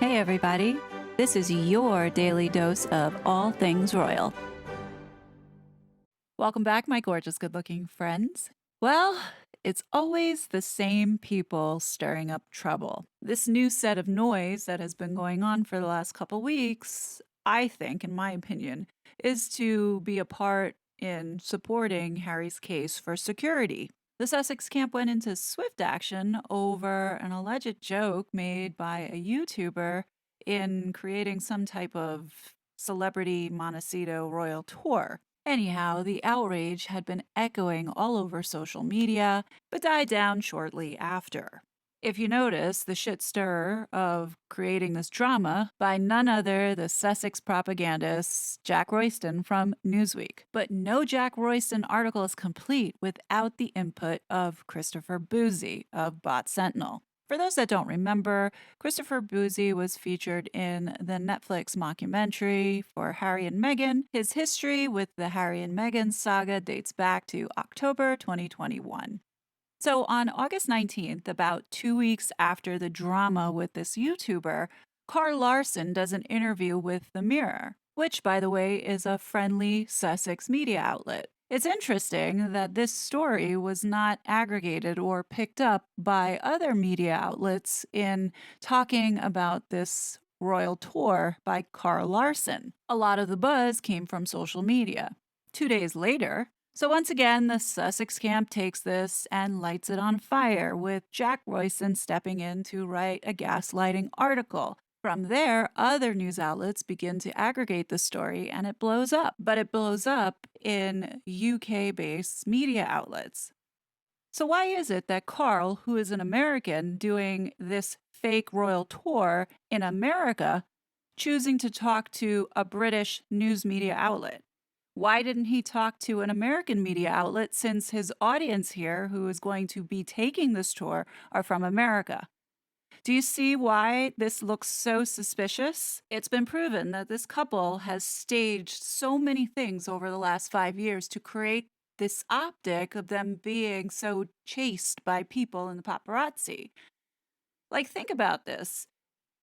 Hey everybody, this is your daily dose of all things royal. Welcome back, my gorgeous good-looking friends. Well, it's always the same people stirring up trouble. This new set of noise that has been going on for the last couple weeks, I think, in my opinion, is to be a part in supporting Harry's case for security. The Sussex camp went into swift action over an alleged joke made by a YouTuber in creating some type of celebrity Montecito royal tour. Anyhow, the outrage had been echoing all over social media, but died down shortly after. If you notice, the shit stirrer of creating this drama by none other the Sussex propagandist Jack Royston from Newsweek. But no Jack Royston article is complete without the input of Christopher Boozy of Bot Sentinel. For those that don't remember, Christopher Boozy was featured in the Netflix mockumentary for Harry and Meghan. His history with the Harry and Meghan saga dates back to October 2021. So on August 19th, about 2 weeks after the drama with this YouTuber, Karl Larsen does an interview with The Mirror, which, by the way, is a friendly Sussex media outlet. It's interesting that this story was not aggregated or picked up by other media outlets in talking about this royal tour by Karl Larsen. A lot of the buzz came from social media. 2 days later, so once again, the Sussex camp takes this and lights it on fire, with Jack Royston stepping in to write a gaslighting article. From there, other news outlets begin to aggregate the story and it blows up. But it blows up in UK-based media outlets. So why is it that Karl, who is an American doing this fake royal tour in America, choosing to talk to a British news media outlet? Why didn't he talk to an American media outlet, since his audience here, who is going to be taking this tour, are from America? Do you see why this looks so suspicious? It's been proven that this couple has staged so many things over the last 5 years to create this optic of them being so chased by people in the paparazzi. Like, think about this.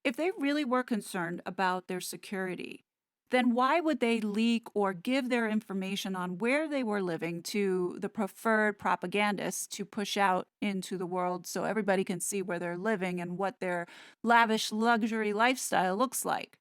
If they really were concerned about their security, then why would they leak or give their information on where they were living to the preferred propagandists to push out into the world so everybody can see where they're living and what their lavish luxury lifestyle looks like?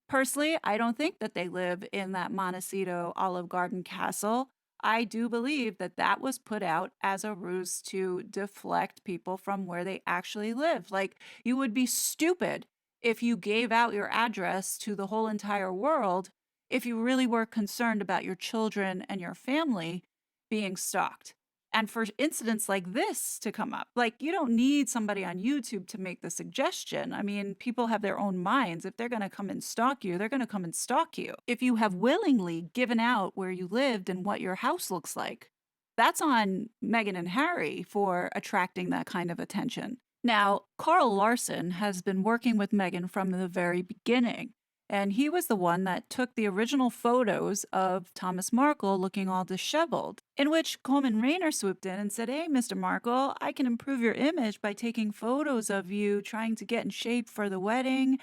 Personally, I don't think that they live in that Montecito Olive Garden castle. I do believe that that was put out as a ruse to deflect people from where they actually live. Like, you would be stupid if you gave out your address to the whole entire world if you really were concerned about your children and your family being stalked. And for incidents like this to come up, like, you don't need somebody on YouTube to make the suggestion. I mean, people have their own minds. If they're going to come and stalk you, they're going to come and stalk you. If you have willingly given out where you lived and what your house looks like, that's on Meghan and Harry for attracting that kind of attention. Now, Karl Larsen has been working with Meghan from the very beginning, and he was the one that took the original photos of Thomas Markle looking all disheveled, in which Coleman Rayner swooped in and said, "Hey, Mr. Markle, I can improve your image by taking photos of you trying to get in shape for the wedding,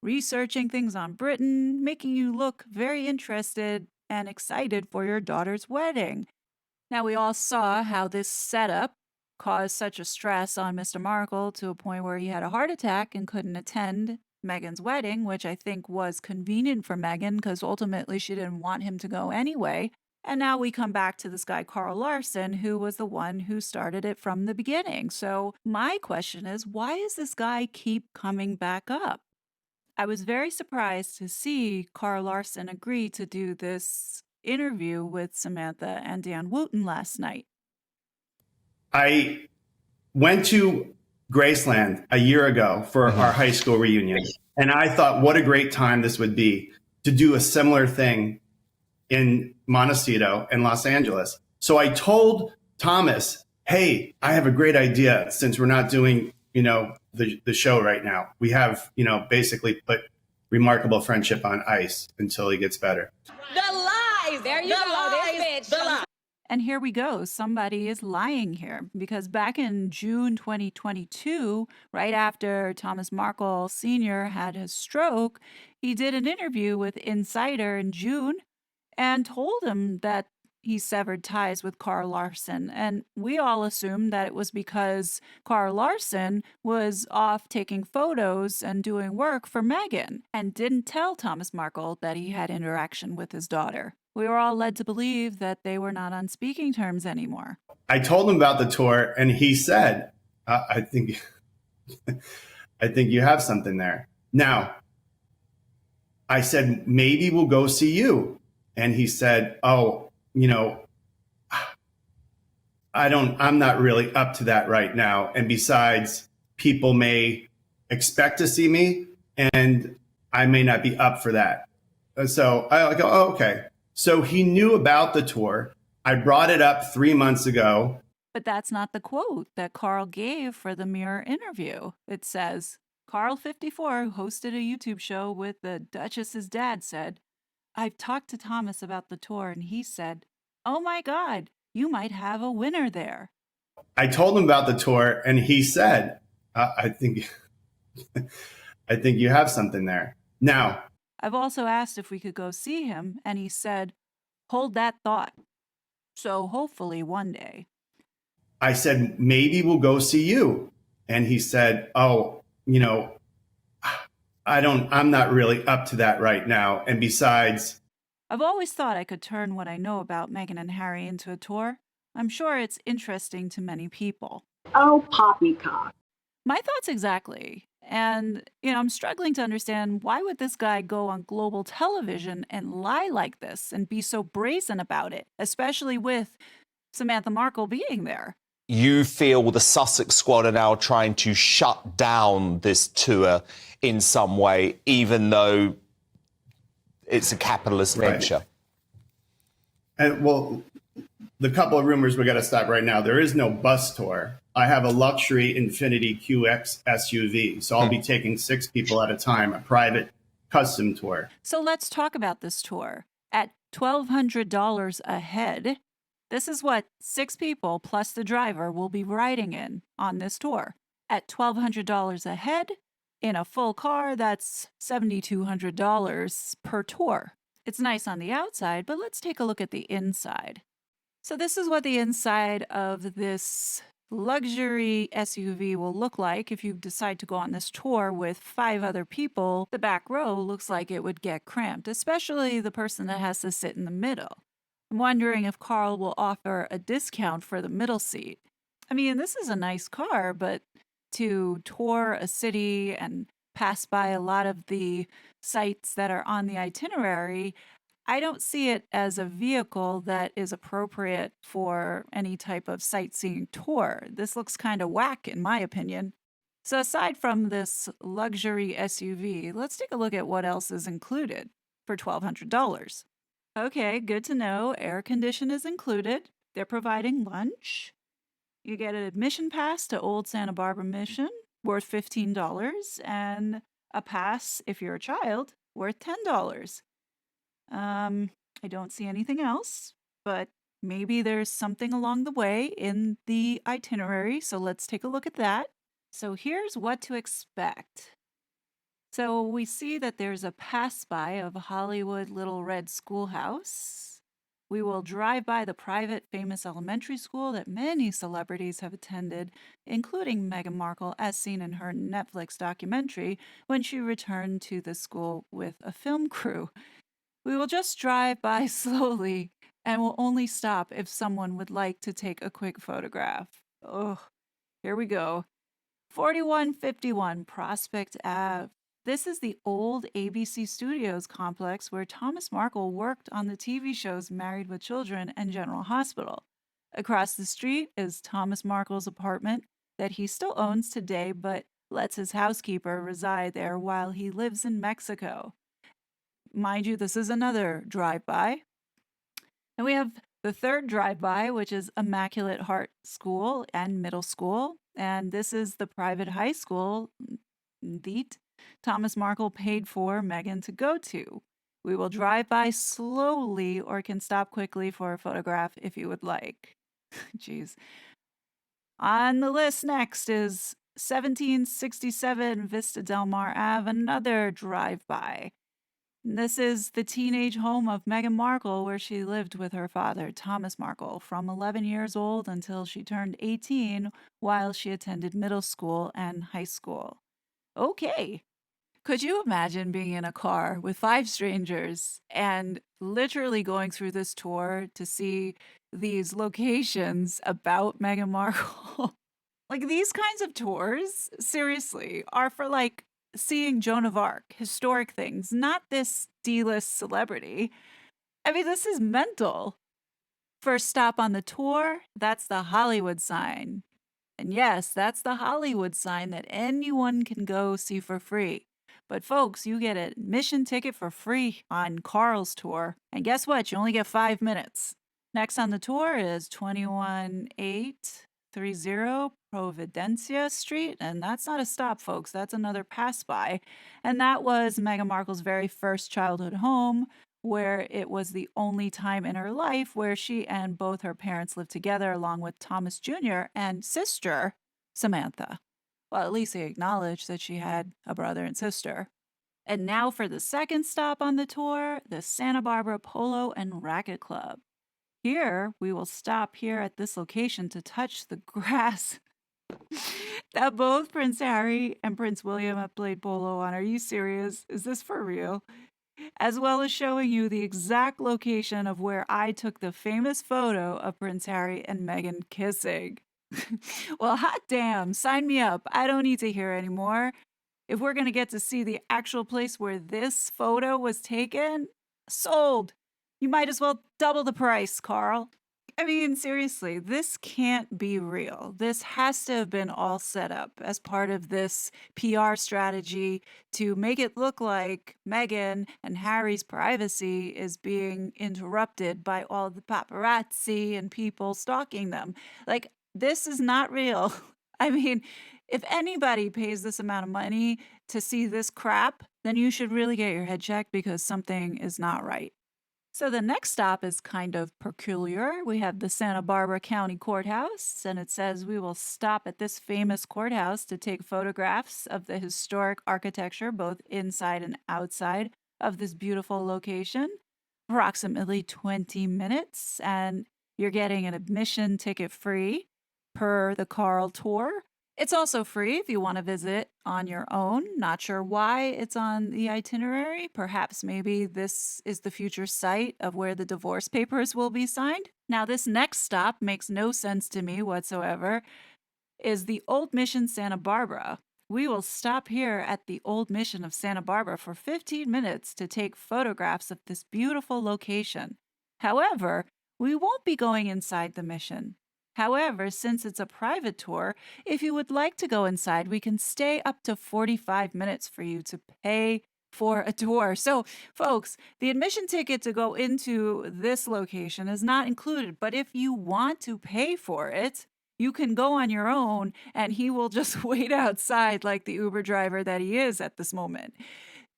researching things on Britain, making you look very interested and excited for your daughter's wedding." Now, we all saw how this setup caused such a stress on Mr. Markle to a point where he had a heart attack and couldn't attend Meghan's wedding, which I think was convenient for Meghan because ultimately she didn't want him to go anyway. And now we come back to this guy, Karl Larsen, who was the one who started it from the beginning. So my question is, why does this guy keep coming back up? I was very surprised to see Karl Larsen agree to do this interview with Samantha and Dan Wooten last night. I went to Graceland a year ago for our high school reunion, and I thought what a great time this would be to do a similar thing in Montecito and Los Angeles. So I told Thomas, "Hey, I have a great idea. Since we're not doing, the show right now, we have, basically put Remarkable Friendship on ice until he gets better." The lies. There you go. This bitch. The lies. And here we go. Somebody is lying here because back in June 2022, right after Thomas Markle Sr. had his stroke, he did an interview with Insider in June and told him that he severed ties with Karl Larsen. And we all assumed that it was because Karl Larsen was off taking photos and doing work for Meghan and didn't tell Thomas Markle that he had interaction with his daughter. We were all led to believe that they were not on speaking terms anymore. I told him about the tour, and he said, "I think, I think you have something there." Now, I said, "Maybe we'll go see you," and he said, "Oh, I'm not really up to that right now. And besides, people may expect to see me, and I may not be up for that." So I go, "Oh, okay." So he knew about the tour. I brought it up 3 months ago. But that's not the quote that Karl gave for the Mirror interview. It says, Karl, 54, who hosted a YouTube show with the Duchess's dad, said, "I've talked to Thomas about the tour, and he said, 'Oh my God, you might have a winner there.'" I told him about the tour, and he said, "I think, I think you have something there." Now, I've also asked if we could go see him, and he said, "Hold that thought. So hopefully one day." I said, "Maybe we'll go see you," and he said, "Oh, I'm not really up to that right now. And besides, I've always thought I could turn what I know about Meghan and Harry into a tour. I'm sure it's interesting to many people. Oh, poppycock. My thoughts exactly. And, I'm struggling to understand why would this guy go on global television and lie like this and be so brazen about it, especially with Samantha Markle being there. You feel the Sussex squad are now trying to shut down this tour in some way, even though it's a capitalist venture. and well, the couple of rumors we got to stop right now. There is no bus tour. I have a luxury Infiniti QX SUV, so I'll be taking 6 people at a time, a private custom tour. So let's talk about this tour. At $1,200 a head, this is what 6 people plus the driver will be riding in on this tour. At $1,200 a head, in a full car, that's $7,200 per tour. It's nice on the outside, but let's take a look at the inside. So this is what the inside of this luxury SUV will look like if you decide to go on this tour with 5 other people. The back row looks like it would get cramped, especially the person that has to sit in the middle. I'm wondering if Karl will offer a discount for the middle seat. I mean, this is a nice car, but to tour a city and pass by a lot of the sites that are on the itinerary, I don't see it as a vehicle that is appropriate for any type of sightseeing tour. This looks kind of whack, in my opinion. So aside from this luxury SUV, let's take a look at what else is included for $1,200. Okay, good to know. Air condition is included. They're providing lunch. You get an admission pass to Old Santa Barbara Mission, worth $15, and a pass, if you're a child, worth $10. I don't see anything else, but maybe there's something along the way in the itinerary, so let's take a look at that. So here's what to expect. So we see that there's a pass-by of Hollywood Little Red Schoolhouse. We will drive by the private famous elementary school that many celebrities have attended, including Meghan Markle, as seen in her Netflix documentary when she returned to the school with a film crew. We will just drive by slowly and will only stop if someone would like to take a quick photograph. Oh, here we go. 4151 Prospect Ave. This is the old ABC Studios complex where Thomas Markle worked on the TV shows Married with Children and General Hospital. Across the street is Thomas Markle's apartment that he still owns today but lets his housekeeper reside there while he lives in Mexico. Mind you, this is another drive-by. And we have the third drive-by, which is Immaculate Heart School and Middle School. And this is the private high school that Thomas Markle paid for Meghan to go to. We will drive by slowly or can stop quickly for a photograph if you would like. Jeez. On the list next is 1767 Vista Del Mar Ave, another drive-by. This is the teenage home of Meghan Markle, where she lived with her father, Thomas Markle, from 11 years old until she turned 18 while she attended middle school and high school. Okay. Could you imagine being in a car with 5 strangers and literally going through this tour to see these locations about Meghan Markle? Like, these kinds of tours, seriously, are for, like, seeing Joan of Arc, historic things, not this D-list celebrity. I mean, this is mental. First stop on the tour, that's the Hollywood sign. And yes, that's the Hollywood sign that anyone can go see for free. But folks, you get an admission ticket for free on Karl's tour. And guess what? You only get 5 minutes. Next on the tour is 21830 Providencia Street. And that's not a stop, folks. That's another pass by. And that was Meghan Markle's very first childhood home, where it was the only time in her life where she and both her parents lived together, along with Thomas Jr. and sister Samantha. Well, at least they acknowledged that she had a brother and sister. And now for the second stop on the tour, the Santa Barbara Polo and Racquet Club. Here, we will stop here at this location to touch the grass that both Prince Harry and Prince William have played polo on. Are you serious? Is this for real? As well as showing you the exact location of where I took the famous photo of Prince Harry and Meghan kissing. Well, hot damn, sign me up. I don't need to hear anymore. If we're going to get to see the actual place where this photo was taken, sold. You might as well double the price, Karl. I mean, seriously, this can't be real. This has to have been all set up as part of this PR strategy to make it look like Meghan and Harry's privacy is being interrupted by all the paparazzi and people stalking them. Like, this is not real. I mean, if anybody pays this amount of money to see this crap, then you should really get your head checked because something is not right. So the next stop is kind of peculiar. We have the Santa Barbara County Courthouse, and it says we will stop at this famous courthouse to take photographs of the historic architecture, both inside and outside of this beautiful location. Approximately 20 minutes, and you're getting an admission ticket free per the Karl tour. It's also free if you want to visit on your own. Not sure why it's on the itinerary. Perhaps maybe this is the future site of where the divorce papers will be signed. Now, this next stop makes no sense to me whatsoever, is the Old Mission Santa Barbara. We will stop here at the Old Mission of Santa Barbara for 15 minutes to take photographs of this beautiful location. However, we won't be going inside the mission. However, since it's a private tour, if you would like to go inside, we can stay up to 45 minutes for you to pay for a tour. So, folks, the admission ticket to go into this location is not included, but if you want to pay for it, you can go on your own and he will just wait outside like the Uber driver that he is at this moment.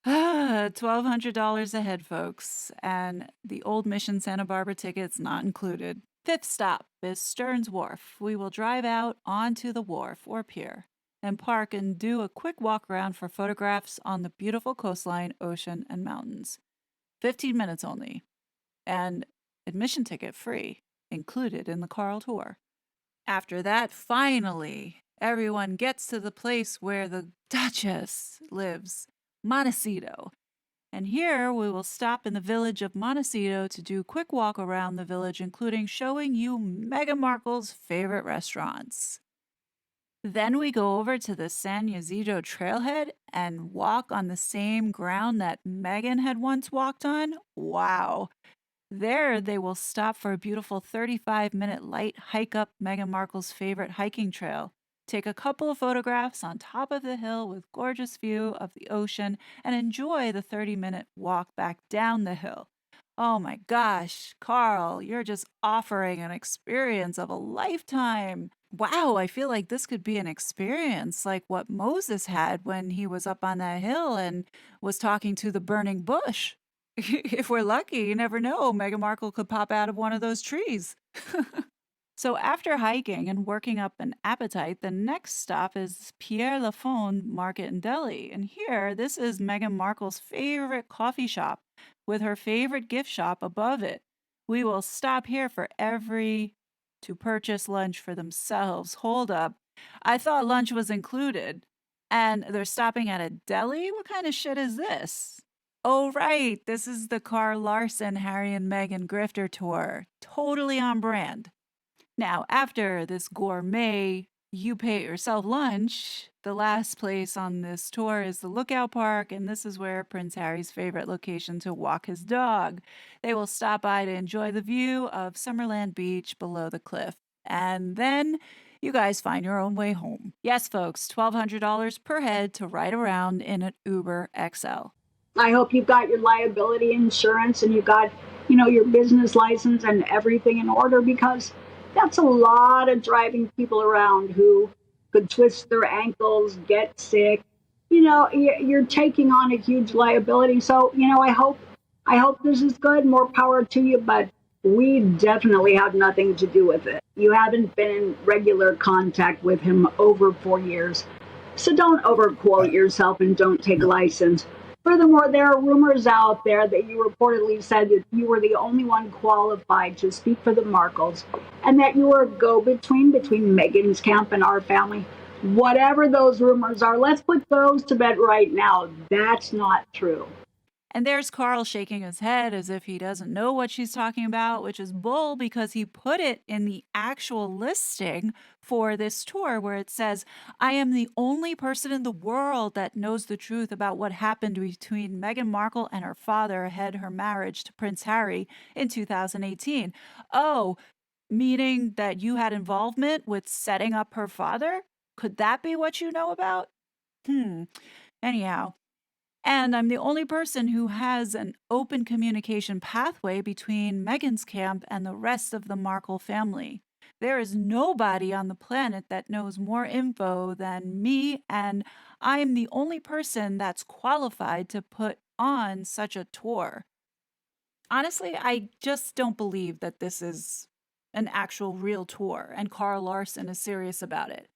$1,200 a head, folks, and the Old Mission Santa Barbara ticket's not included. Fifth stop is Stearns Wharf. We will drive out onto the wharf or pier and park and do a quick walk around for photographs on the beautiful coastline, ocean, and mountains. 15 minutes only, and admission ticket free, included in the Karl tour. After that, finally, everyone gets to the place where the Duchess lives, Montecito. And here we will stop in the village of Montecito to do a quick walk around the village, including showing you Meghan Markle's favorite restaurants. Then we go over to the San Ysidro trailhead and walk on the same ground that Meghan had once walked on. Wow. There, they will stop for a beautiful 35-minute light hike up Meghan Markle's favorite hiking trail. Take a couple of photographs on top of the hill with gorgeous view of the ocean and enjoy the 30-minute walk back down the hill. Oh my gosh, Karl, you're just offering an experience of a lifetime. Wow, I feel like this could be an experience like what Moses had when he was up on that hill and was talking to the burning bush. If we're lucky, you never know. Meghan Markle could pop out of one of those trees. So, after hiking and working up an appetite, the next stop is Pierre Lafond Market in Delhi. And here, this is Meghan Markle's favorite coffee shop with her favorite gift shop above it. We will stop here for every to purchase lunch for themselves. Hold up. I thought lunch was included. And they're stopping at a deli? What kind of shit is this? Oh, right. This is the Karl Larsen Harry and Meghan Grifter tour. Totally on brand. Now, after this gourmet, you pay it yourself lunch, the last place on this tour is the Lookout Park, and this is where Prince Harry's favorite location to walk his dog. They will stop by to enjoy the view of Summerland Beach below the cliff. And then you guys find your own way home. Yes, folks, $1,200 per head to ride around in an Uber XL. I hope you've got your liability insurance and you've got, your business license and everything in order, because that's a lot of driving people around who could twist their ankles, get sick. You're taking on a huge liability. So, I hope this is good. More power to you, but we definitely have nothing to do with it. You haven't been in regular contact with him over 4 years. So don't overquote yourself and don't take license. Furthermore, there are rumors out there that you reportedly said that you were the only one qualified to speak for the Markles and that you were a go-between between Meghan's camp and our family. Whatever those rumors are, let's put those to bed right now. That's not true. And there's Karl shaking his head as if he doesn't know what she's talking about, which is bull because he put it in the actual listing for this tour where it says, I am the only person in the world that knows the truth about what happened between Meghan Markle and her father ahead her marriage to Prince Harry in 2018. Oh, meaning that you had involvement with setting up her father? Could that be what you know about? Anyhow. And I'm the only person who has an open communication pathway between Meghan's camp and the rest of the Markle family. There is nobody on the planet that knows more info than me, and I am the only person that's qualified to put on such a tour. Honestly, I just don't believe that this is an actual real tour, and Karl Larsen is serious about it.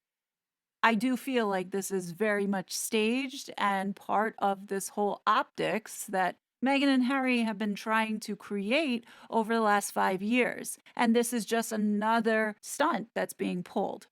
I do feel like this is very much staged and part of this whole optics that Meghan and Harry have been trying to create over the last 5 years. And this is just another stunt that's being pulled.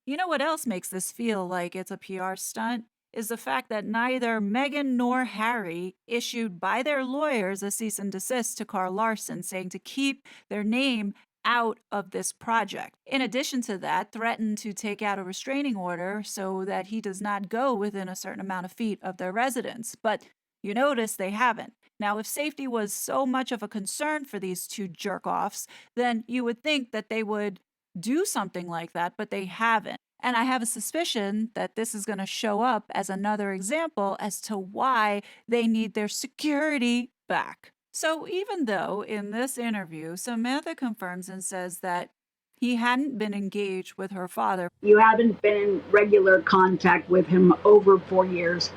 You know what else makes this feel like it's a PR stunt? Is the fact that neither Meghan nor Harry issued by their lawyers a cease and desist to Karl Larsen saying to keep their name out of this project. In addition to that, threatened to take out a restraining order so that he does not go within a certain amount of feet of their residence. But you notice they haven't. Now, if safety was so much of a concern for these two jerk-offs, then you would think that they would do something like that, but they haven't. And I have a suspicion that this is going to show up as another example as to why they need their security back. So even though in this interview, Samantha confirms and says that he hadn't been engaged with her father. You haven't been in regular contact with him over 4 years.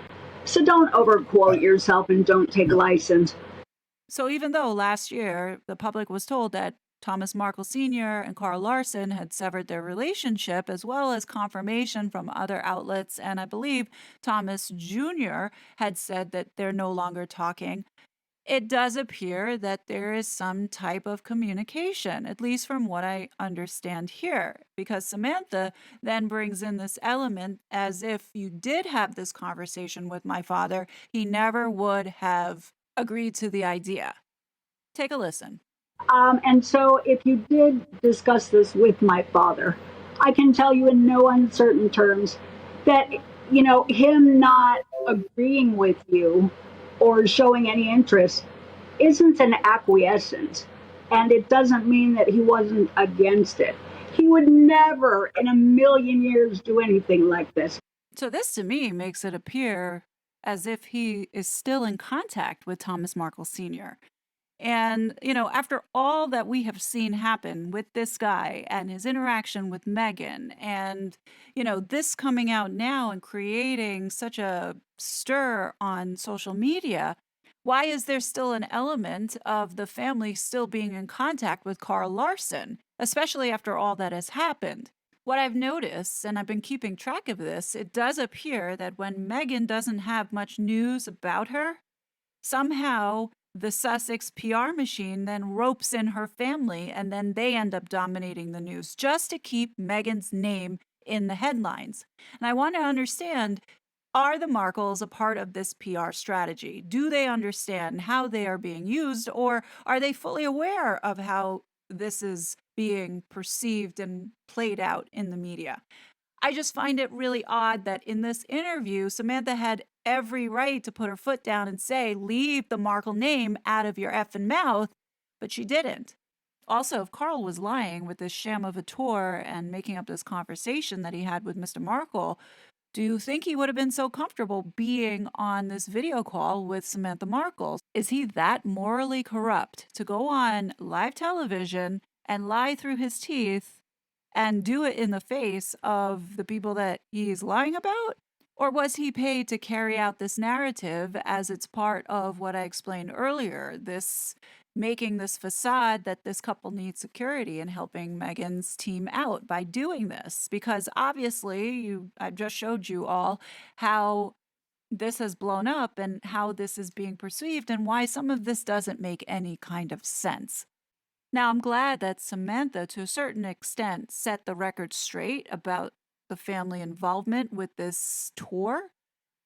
So don't overquote yourself and don't take license. So even though last year the public was told that Thomas Markle Sr. and Karl Larsen had severed their relationship, as well as confirmation from other outlets, and I believe Thomas Jr. had said that they're no longer talking, it does appear that there is some type of communication, at least from what I understand here, because Samantha then brings in this element as if you did have this conversation with my father, he never would have agreed to the idea. Take a listen. And so if you did discuss this with my father, I can tell you in no uncertain terms that, him not agreeing with you or showing any interest isn't an acquiescence. And it doesn't mean that he wasn't against it. He would never in a million years do anything like this. So this to me makes it appear as if he is still in contact with Thomas Markle Sr. And, after all that we have seen happen with this guy and his interaction with Meghan and, this coming out now and creating such a stir on social media, Why is there still an element of the family still being in contact with Karl Larsen, especially after all that has happened? What I've noticed, and I've been keeping track of this, it does appear that when Meghan doesn't have much news about her, somehow the Sussex PR machine then ropes in her family and then they end up dominating the news just to keep Meghan's name in the headlines. And I want to understand, are the Markles a part of this PR strategy? Do they understand how they are being used, or are they fully aware of how this is being perceived and played out in the media? I just find it really odd that in this interview, Samantha had every right to put her foot down and say, leave the Markle name out of your effing mouth, but she didn't. Also, if Karl was lying with this sham of a tour and making up this conversation that he had with Mr. Markle, do you think he would have been so comfortable being on this video call with Samantha Markle? Is he that morally corrupt to go on live television and lie through his teeth and do it in the face of the people that he's lying about? Or was he paid to carry out this narrative as it's part of what I explained earlier, this making this facade that this couple needs security and helping Meghan's team out by doing this? Because obviously, I just showed you all how this has blown up and how this is being perceived and why some of this doesn't make any kind of sense. Now, I'm glad that Samantha, to a certain extent, set the record straight about the family involvement with this tour,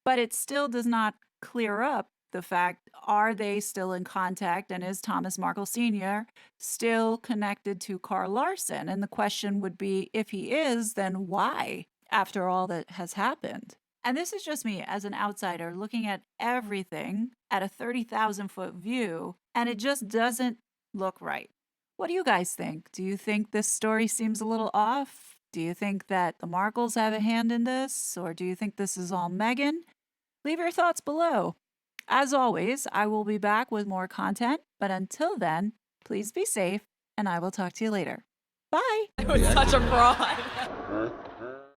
but it still does not clear up the fact, are they still in contact, and is Thomas Markle Sr. still connected to Karl Larsen? And the question would be, if he is, then why, after all that has happened? And this is just me as an outsider looking at everything at a 30,000-foot view, and it just doesn't look right. What do you guys think? Do you think this story seems a little off? Do you think that the Markles have a hand in this? Or do you think this is all Meghan? Leave your thoughts below. As always, I will be back with more content, but until then, please be safe, and I will talk to you later. Bye! It was such a fraud.